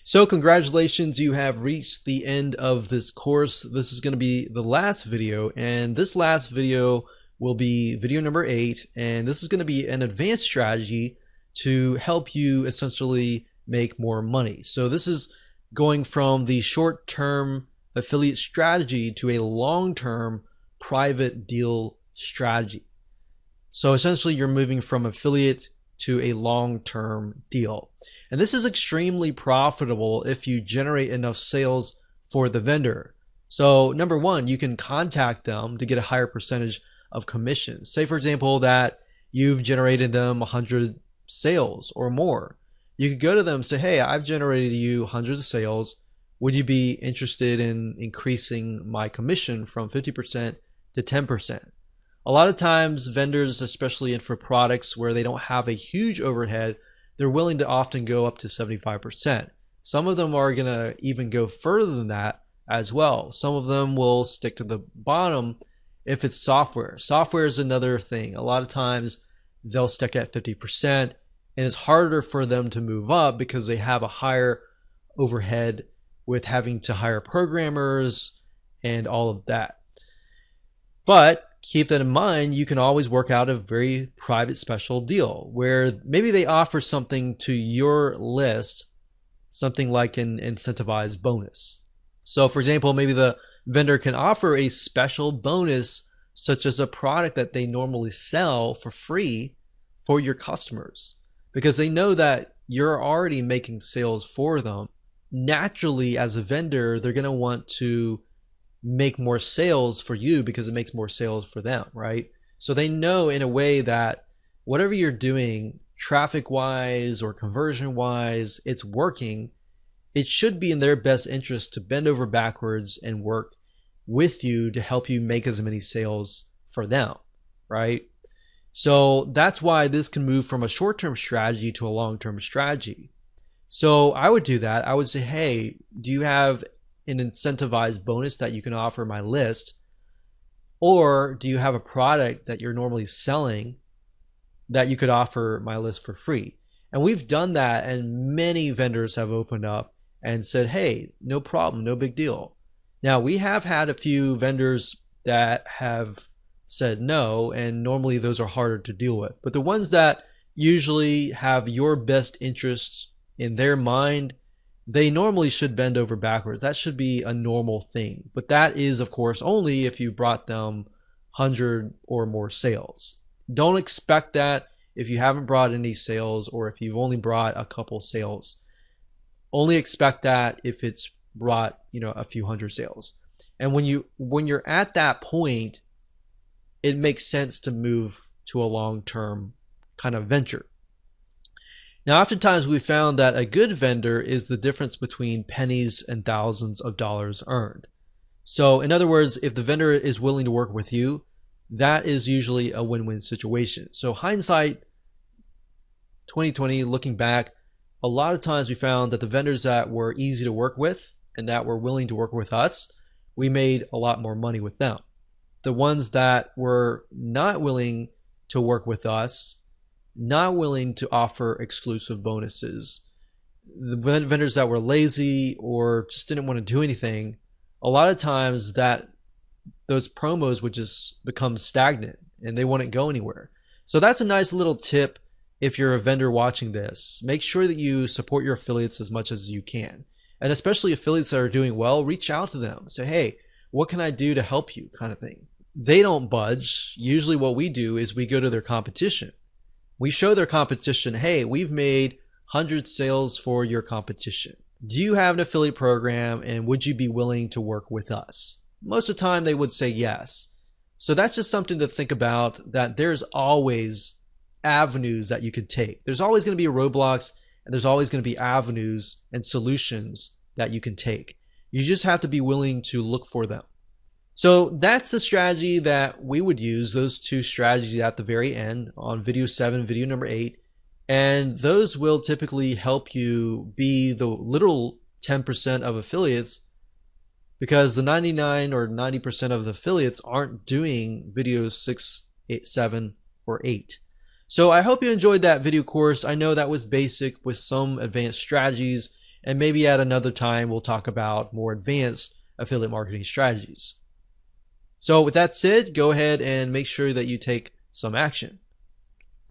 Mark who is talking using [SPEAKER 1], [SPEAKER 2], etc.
[SPEAKER 1] So congratulations, you have reached the end of this course. This is going to be the last video, and this last video will be video number 8, and this is going to be an advanced strategy to help you essentially make more money. So this is going from the short-term affiliate strategy to a long-term private deal strategy. So essentially you're moving from affiliate to a long-term deal. And this is extremely profitable if you generate enough sales for the vendor. So number one, you can contact them to get a higher percentage of commission. Say for example that you've generated them 100 sales or more. You could go to them and say, hey, I've generated you hundreds of sales. Would you be interested in increasing my commission from 50% to 10%? A lot of times vendors, especially for products where they don't have a huge overhead, they're willing to often go up to 75%. Some of them are going to even go further than that as well. Some of them will stick to the bottom if it's software. Software is another thing. A lot of times they'll stick at 50%, and it's harder for them to move up because they have a higher overhead with having to hire programmers and all of that. But keep that in mind, you can always work out a very private special deal where maybe they offer something to your list, something like an incentivized bonus. So for example, maybe the vendor can offer a special bonus such as a product that they normally sell for free for your customers because they know that you're already making sales for them. Naturally, as a vendor, they're going to want to make more sales for you because it makes more sales for them, right? So they know in a way that whatever you're doing traffic wise or conversion wise, it's working. It should be in their best interest to bend over backwards and work with you to help you make as many sales for them, right? So that's why this can move from a short-term strategy to a long-term strategy. So I would do that. I would say, hey, do you have an incentivized bonus that you can offer my list? Or do you have a product that you're normally selling that you could offer my list for free? And we've done that, and many vendors have opened up and said, hey, no problem, no big deal. Now, we have had a few vendors that have said no, and normally those are harder to deal with. But the ones that usually have your best interests in their mind, they normally should bend over backwards. That should be a normal thing. But that is, of course, only if you brought them 100 or more sales. Don't expect that if you haven't brought any sales or if you've only brought a couple sales. Only expect that if it's brought, a few hundred sales. And when you're at that point, it makes sense to move to a long-term kind of venture. Now, oftentimes we found that a good vendor is the difference between pennies and thousands of dollars earned. So in other words, if the vendor is willing to work with you, that is usually a win-win situation. So hindsight 2020, looking back, a lot of times we found that the vendors that were easy to work with and that were willing to work with us, we made a lot more money with them. The ones that were not willing to work with us, not willing to offer exclusive bonuses, the vendors that were lazy or just didn't want to do anything, a lot of times those promos would just become stagnant and they wouldn't go anywhere. So that's a nice little tip if you're a vendor watching this. Make sure that you support your affiliates as much as you can. And especially affiliates that are doing well, reach out to them. Say, hey, what can I do to help you, kind of thing. They don't budge. Usually what we do is we go to their competition. We show their competition, hey, we've made 100 sales for your competition. Do you have an affiliate program and would you be willing to work with us? Most of the time they would say yes. So that's just something to think about, that there's always avenues that you could take. There's always going to be roadblocks and there's always going to be avenues and solutions that you can take. You just have to be willing to look for them. So that's the strategy that we would use, those two strategies at the very end on video 7, video number 8. And those will typically help you be the literal 10% of affiliates, because the 99 or 90% of the affiliates aren't doing videos 6, 8, 7, or 8. So I hope you enjoyed that video course. I know that was basic with some advanced strategies, and maybe at another time we'll talk about more advanced affiliate marketing strategies. So with that said, go ahead and make sure that you take some action.